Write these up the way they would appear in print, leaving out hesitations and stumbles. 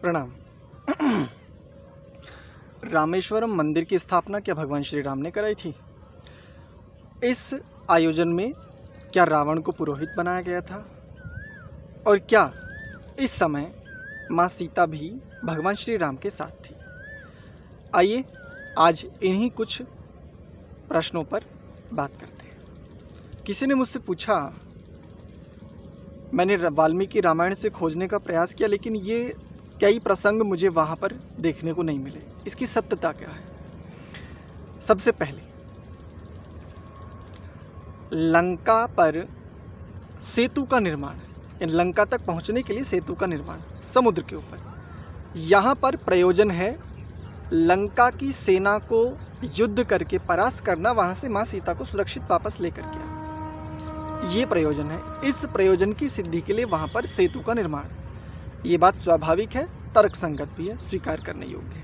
प्रणाम। रामेश्वरम मंदिर की स्थापना क्या भगवान श्री राम ने कराई थी? इस आयोजन में क्या रावण को पुरोहित बनाया गया था? और क्या इस समय माँ सीता भी भगवान श्री राम के साथ थी? आइए आज इन्हीं कुछ प्रश्नों पर बात करते हैं। किसी ने मुझसे पूछा, मैंने वाल्मीकि रामायण से खोजने का प्रयास किया, लेकिन ये कई प्रसंग मुझे वहाँ पर देखने को नहीं मिले। इसकी सत्यता क्या है? सबसे पहले, लंका पर सेतु का निर्माण, लंका तक पहुँचने के लिए सेतु का निर्माण समुद्र के ऊपर, यहाँ पर प्रयोजन है लंका की सेना को युद्ध करके परास्त करना, वहाँ से माँ सीता को सुरक्षित वापस लेकर के आना। ये प्रयोजन है। इस प्रयोजन की सिद्धि के लिए वहाँ पर सेतु का निर्माण, ये बात स्वाभाविक है, तर्कसंगत भी है, स्वीकार करने योग्य है।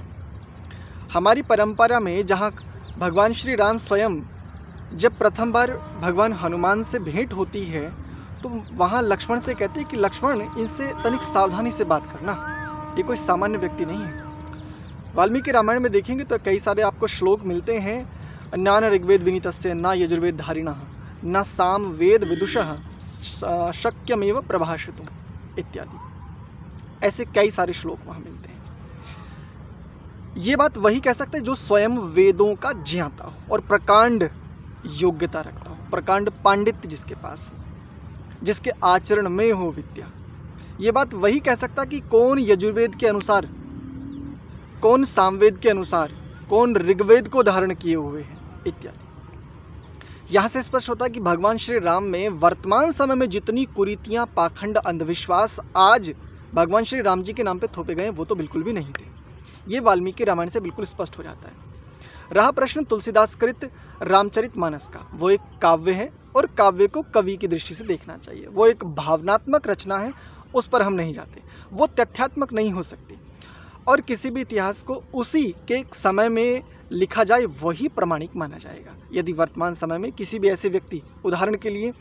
हमारी परंपरा में जहाँ भगवान श्री राम स्वयं जब प्रथम बार भगवान हनुमान से भेंट होती है तो वहाँ लक्ष्मण से कहते हैं कि लक्ष्मण, इनसे तनिक सावधानी से बात करना, ये कोई सामान्य व्यक्ति नहीं है। वाल्मीकि रामायण में देखेंगे तो कई सारे आपको श्लोक मिलते हैं, न ऋग्वेद विनीतस्य न यजुर्वेद धारिणः न साम वेद विदुषः शक्यमेव प्रभाषितुम इत्यादि, ऐसे कई सारे श्लोक वहाँ मिलते हैं। ये बात वही कह सकते हैं जो स्वयं वेदों का ज्ञाता हो और प्रकांड योग्यता रखता हो, प्रकांड पांडित्य जिसके पास हो, जिसके आचरण में हो विद्या। ये बात वही कह सकता कि कौन यजुर्वेद के अनुसार, कौन सामवेद के अनुसार, कौन ऋग्वेद को धारण किए हुए हैं इत्यादि। यहाँ से स्पष्ट होता है कि भगवान श्री राम में वर्तमान समय में जितनी कुरीतियाँ, पाखंड, अंधविश्वास आज भगवान श्री राम जी के नाम पे थोपे गए वो तो बिल्कुल भी नहीं थे। ये वाल्मीकि रामायण से बिल्कुल स्पष्ट हो जाता है। रहा प्रश्न तुलसीदास कृत रामचरितमानस का, वो एक काव्य है और काव्य को कवि की दृष्टि से देखना चाहिए। वो एक भावनात्मक रचना है, उस पर हम नहीं जाते। वो तथ्यात्मक नहीं हो सकती और किसी भी इतिहास को उसी के समय में लिखा जाए वही प्रमाणिक माना जाएगा। यदि वर्तमान समय में किसी भी ऐसे व्यक्ति, उदाहरण के लिए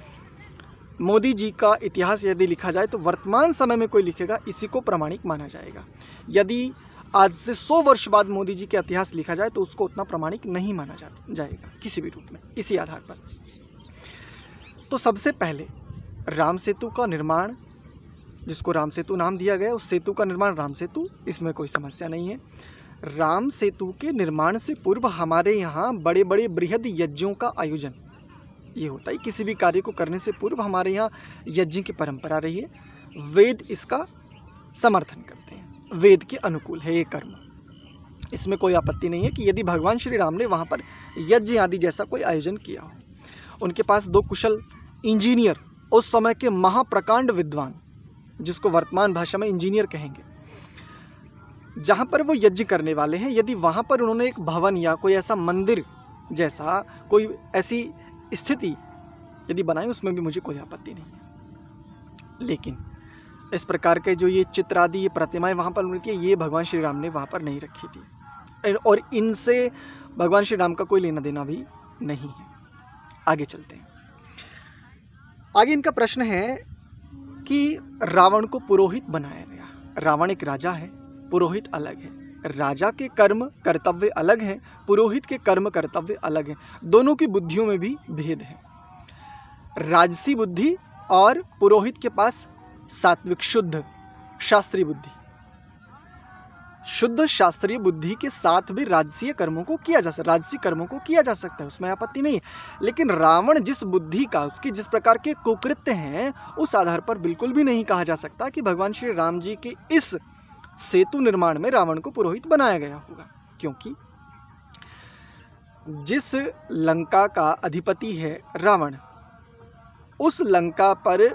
मोदी जी का इतिहास यदि लिखा जाए तो वर्तमान समय में कोई लिखेगा, इसी को प्रमाणिक माना जाएगा। यदि आज से 100 वर्ष बाद मोदी जी का इतिहास लिखा जाए तो उसको उतना प्रमाणिक नहीं माना जाएगा किसी भी रूप में, इसी आधार पर। तो सबसे पहले राम सेतु का निर्माण, जिसको राम सेतु नाम दिया गया, उस सेतु का निर्माण राम सेतु, इसमें कोई समस्या नहीं है। राम सेतु के निर्माण से पूर्व हमारे यहाँ बड़े बड़े बृहद यज्ञों का आयोजन ये होता है। किसी भी कार्य को करने से पूर्व हमारे यहाँ यज्ञ की परंपरा रही है। वेद इसका समर्थन करते हैं, वेद के अनुकूल है ये कर्म। इसमें कोई आपत्ति नहीं है कि यदि भगवान श्री राम ने वहाँ पर यज्ञ आदि जैसा कोई आयोजन किया हो। उनके पास 2 कुशल इंजीनियर, उस समय के महाप्रकांड विद्वान, जिसको वर्तमान भाषा में इंजीनियर कहेंगे, जहाँ पर वो यज्ञ करने वाले हैं, यदि वहाँ पर उन्होंने एक भवन या कोई ऐसा मंदिर जैसा कोई ऐसी स्थिति यदि बनाई, उसमें भी मुझे कोई आपत्ति नहीं है। लेकिन इस प्रकार के जो ये चित्र आदि, ये प्रतिमाएं वहाँ पर मिलती है, ये भगवान श्री राम ने वहाँ पर नहीं रखी थी और इनसे भगवान श्री राम का कोई लेना देना भी नहीं है। आगे चलते हैं। आगे इनका प्रश्न है कि रावण को पुरोहित बनाया गया। रावण एक राजा है, पुरोहित अलग है। राजा के कर्म कर्तव्य अलग हैं, पुरोहित के कर्म कर्तव्य अलग हैं। दोनों की बुद्धियों में भी भेद है। राजसी बुद्धि और पुरोहित के पास सात्विक शुद्ध शास्त्रीय बुद्धि, शुद्ध शास्त्रीय बुद्धि के साथ भी राजसी कर्मों को किया जा सकता है, उसमें आपत्ति नहीं है। लेकिन रावण जिस बुद्धि का, उसकी जिस प्रकार के कुकृत्य हैं, उस आधार पर बिल्कुल भी नहीं कहा जा सकता कि भगवान श्री राम जी के इस सेतु निर्माण में रावण को पुरोहित बनाया गया होगा। क्योंकि जिस लंका का अधिपति है रावण, उस लंका पर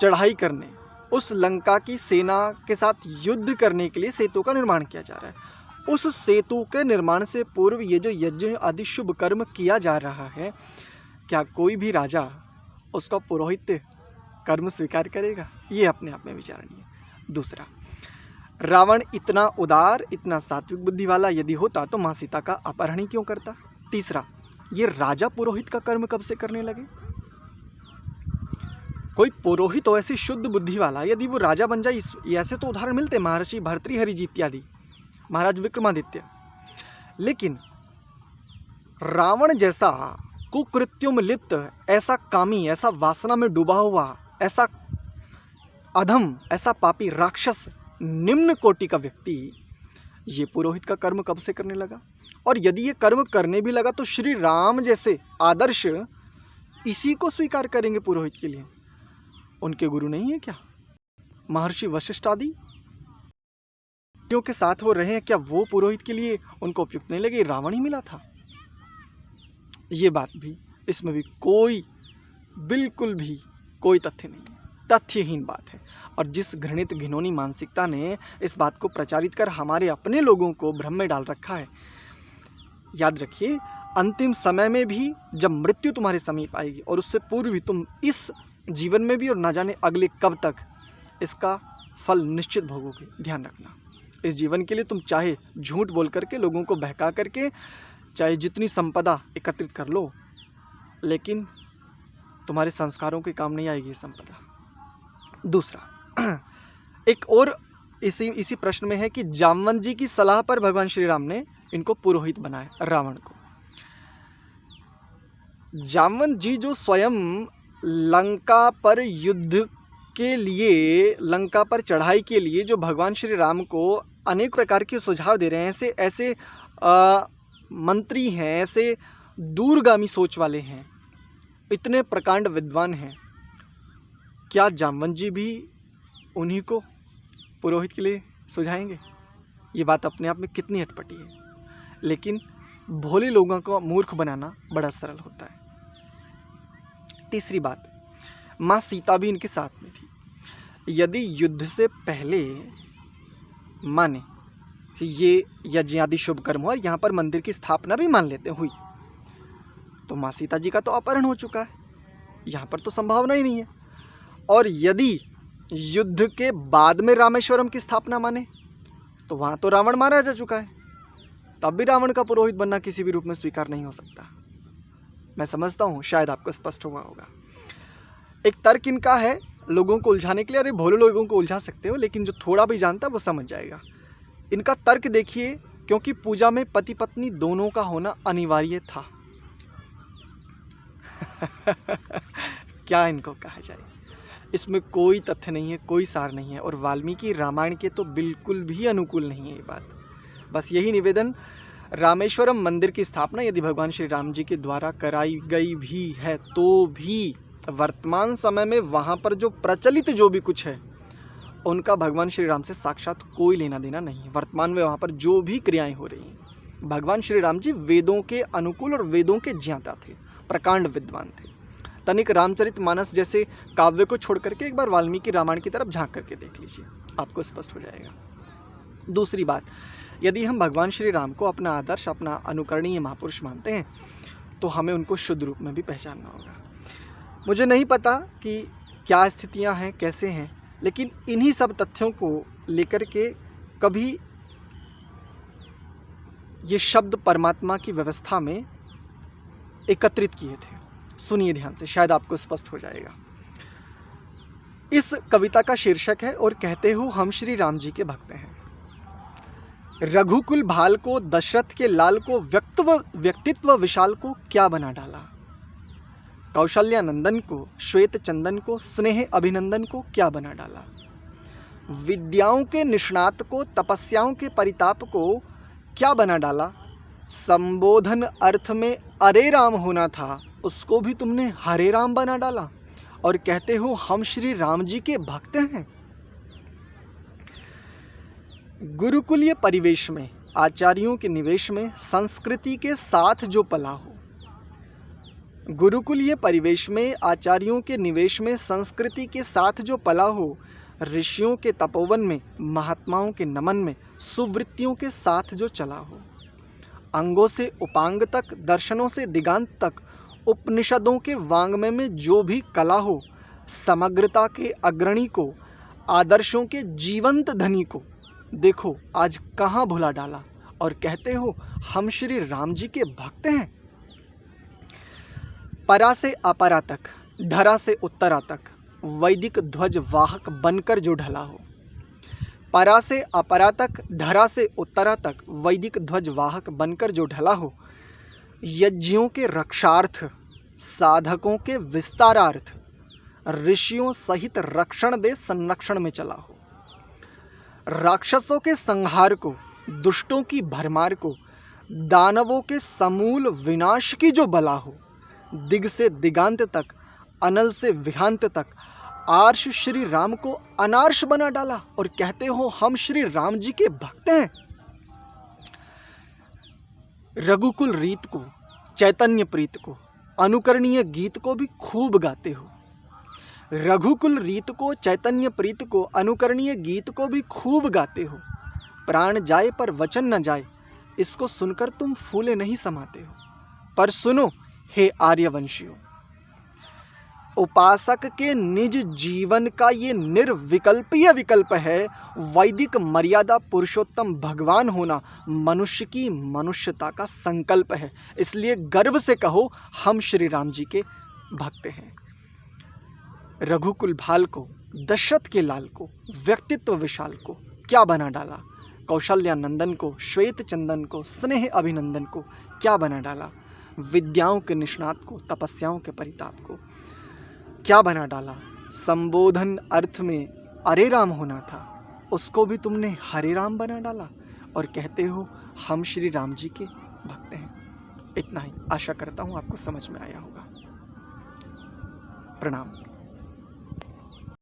चढ़ाई करने, उस लंका की सेना के साथ युद्ध करने के लिए सेतु का निर्माण किया जा रहा है। उस सेतु के निर्माण से पूर्व ये जो यज्ञ आदि शुभ कर्म किया जा रहा है, क्या कोई भी राजा उसका पुरोहित कर्म स्वीकार करेगा? ये अपने आप में विचारणीय है। दूसरा, रावण इतना उदार, इतना सात्विक बुद्धि वाला यदि होता तो माँ सीता का अपहरण ही क्यों करता? तीसरा, ये राजा पुरोहित का कर्म कब से करने लगे? कोई पुरोहित हो ऐसी शुद्ध बुद्धि वाला, यदि वो राजा बन जाए, ऐसे तो उदाहरण मिलते हैं, महर्षि भर्तृहरि जी इत्यादि, महाराज विक्रमादित्य। लेकिन रावण जैसा कुकृत्यों में लिप्त, ऐसा कामी, ऐसा वासना में डूबा हुआ, ऐसा अधम, ऐसा पापी, राक्षस, निम्न कोटि का व्यक्ति ये पुरोहित का कर्म कब से करने लगा? और यदि ये कर्म करने भी लगा तो श्री राम जैसे आदर्श इसी को स्वीकार करेंगे पुरोहित के लिए? उनके गुरु नहीं है क्या? महर्षि वशिष्ठ आदि के साथ वो रहे हैं, क्या वो पुरोहित के लिए उनको उपयुक्त नहीं लगे? रावण ही मिला था। ये बात भी, इसमें भी कोई, बिल्कुल भी कोई तथ्य नहीं है, तथ्यहीन बात है। और जिस घृणित घिनौनी मानसिकता ने इस बात को प्रचारित कर हमारे अपने लोगों को भ्रम में डाल रखा है, याद रखिए अंतिम समय में भी जब मृत्यु तुम्हारे समीप आएगी और उससे पूर्व भी तुम इस जीवन में भी और ना जाने अगले कब तक इसका फल निश्चित भोगोगे। ध्यान रखना, इस जीवन के लिए तुम चाहे झूठ बोल करके, लोगों को बहका करके, चाहे जितनी संपदा एकत्रित कर लो, लेकिन तुम्हारे संस्कारों के काम नहीं आएगी ये संपदा। दूसरा एक और इसी प्रश्न में है कि जामवंत जी की सलाह पर भगवान श्री राम ने इनको पुरोहित बनाया, रावण को। जामवंत जी जो स्वयं लंका पर युद्ध के लिए, लंका पर चढ़ाई के लिए जो भगवान श्री राम को अनेक प्रकार के सुझाव दे रहे हैं, ऐसे मंत्री हैं, ऐसे दूरगामी सोच वाले हैं, इतने प्रकांड विद्वान हैं, क्या जामवंत जी भी उन्हीं को पुरोहित के लिए सुझाएंगे? ये बात अपने आप में कितनी अटपटी है। लेकिन भोले लोगों को मूर्ख बनाना बड़ा सरल होता है। तीसरी बात, माँ सीता भी इनके साथ में थी। यदि युद्ध से पहले माने कि ये यज्ञ आदि शुभ कर्म हुआ, यहाँ पर मंदिर की स्थापना भी मान लेते हुई, तो माँ सीता जी का तो अपहरण हो चुका है, यहाँ पर तो संभावना ही नहीं है। और यदि युद्ध के बाद में रामेश्वरम की स्थापना माने, तो वहाँ तो रावण मारा जा चुका है, तब भी रावण का पुरोहित बनना किसी भी रूप में स्वीकार नहीं हो सकता। मैं समझता हूँ शायद आपको स्पष्ट हुआ होगा। एक तर्क इनका है लोगों को उलझाने के लिए, अरे भोले लोगों को उलझा सकते हो, लेकिन जो थोड़ा भी जानता है वो समझ जाएगा। इनका तर्क देखिए, क्योंकि पूजा में पति पत्नी दोनों का होना अनिवार्य था। क्या इनको कहा जाए, इसमें कोई तथ्य नहीं है, कोई सार नहीं है, और वाल्मीकि रामायण के तो बिल्कुल भी अनुकूल नहीं है ये बात। बस यही निवेदन, रामेश्वरम मंदिर की स्थापना यदि भगवान श्री राम जी के द्वारा कराई गई भी है, तो भी वर्तमान समय में वहाँ पर जो प्रचलित जो भी कुछ है, उनका भगवान श्री राम से साक्षात कोई लेना देना नहीं है। वर्तमान में वहाँ पर जो भी क्रियाएं हो रही हैं, भगवान श्री राम जी वेदों के अनुकूल और वेदों के ज्ञाता थे, प्रकांड विद्वान थे। तनिक रामचरितमानस जैसे काव्य को छोड़ करके एक बार वाल्मीकि रामायण की तरफ झांक करके देख लीजिए, आपको स्पष्ट हो जाएगा। दूसरी बात, यदि हम भगवान श्री राम को अपना आदर्श, अपना अनुकरणीय महापुरुष मानते हैं, तो हमें उनको शुद्ध रूप में भी पहचानना होगा। मुझे नहीं पता कि क्या स्थितियां हैं, कैसे हैं, लेकिन इन्हीं सब तथ्यों को लेकर के कभी ये शब्द परमात्मा की व्यवस्था में एकत्रित किए थे। सुनिए ध्यान से, शायद आपको स्पष्ट हो जाएगा। इस कविता का शीर्षक है, और कहते हो हम श्री राम जी के भक्त हैं। रघुकुल भाल को, दशरथ के लाल को, व्यक्तित्व विशाल को क्या बना डाला। कौशल्या नंदन को, श्वेत चंदन को, स्नेह अभिनंदन को क्या बना डाला। विद्याओं के निष्णात को, तपस्याओं के परिताप को क्या बना डाला। संबोधन अर्थ में अरे राम होना था, उसको भी तुमने हरे राम बना डाला, और कहते हो हम श्री राम जी के भक्त हैं। गुरुकुलीय परिवेश में, आचार्यों के निवेश में, संस्कृति के साथ जो पला हो। गुरुकुलीय परिवेश में, आचार्यों के निवेश में, संस्कृति के साथ जो पला हो, ऋषियों के तपोवन में, महात्माओं के नमन में, सुवृत्तियों के साथ जो चला हो। अंगों से उपांग तक, दर्शनों से दिगांत तक, उपनिषदों के वांग्मय में जो भी कला हो, समग्रता के अग्रणी को, आदर्शों के जीवंत धनी को देखो आज कहाँ भुला डाला, और कहते हो हम श्री राम जी के भक्त हैं। परा से अपरा तक, धरा से उत्तरा तक, वैदिक ध्वज वाहक बनकर जो ढला हो। परा से अपरा तक, धरा से उत्तरा तक वैदिक ध्वज वाहक बनकर जो ढला हो। यज्ञों के रक्षार्थ, साधकों के विस्तारार्थ, ऋषियों सहित रक्षण दे संरक्षण में चला हो। राक्षसों के संहार को, दुष्टों की भरमार को, दानवों के समूल विनाश की जो बला हो। दिग से दिगांत तक, अनल से विहांत तक आर्ष श्री राम को अनार्ष बना डाला और कहते हो हम श्री राम जी के भक्त हैं। रघुकुल रीत को, चैतन्य प्रीत को, अनुकरणीय गीत को भी खूब गाते हो। रघुकुल रीत को, चैतन्य प्रीत को, अनुकरणीय गीत को भी खूब गाते हो। प्राण जाए पर वचन न जाए, इसको सुनकर तुम फूले नहीं समाते हो। पर सुनो हे आर्यवंशियों, उपासक के निज जीवन का ये निर्विकल्पीय विकल्प है। वैदिक मर्यादा पुरुषोत्तम भगवान होना मनुष्य की मनुष्यता का संकल्प है। इसलिए गर्व से कहो हम श्री राम जी के भक्त हैं। रघुकुल भाल को, दशरथ के लाल को, व्यक्तित्व विशाल को क्या बना डाला। कौशल्या नंदन को, श्वेत चंदन को, स्नेह अभिनंदन को क्या बना डाला। विद्याओं के निष्णात को, तपस्याओं के परिताप को क्या बना डाला। संबोधन अर्थ में अरे राम होना था, उसको भी तुमने हरे राम बना डाला और कहते हो हम श्री राम जी के भक्त हैं। इतना ही, आशा करता हूँ आपको समझ में आया होगा। प्रणाम।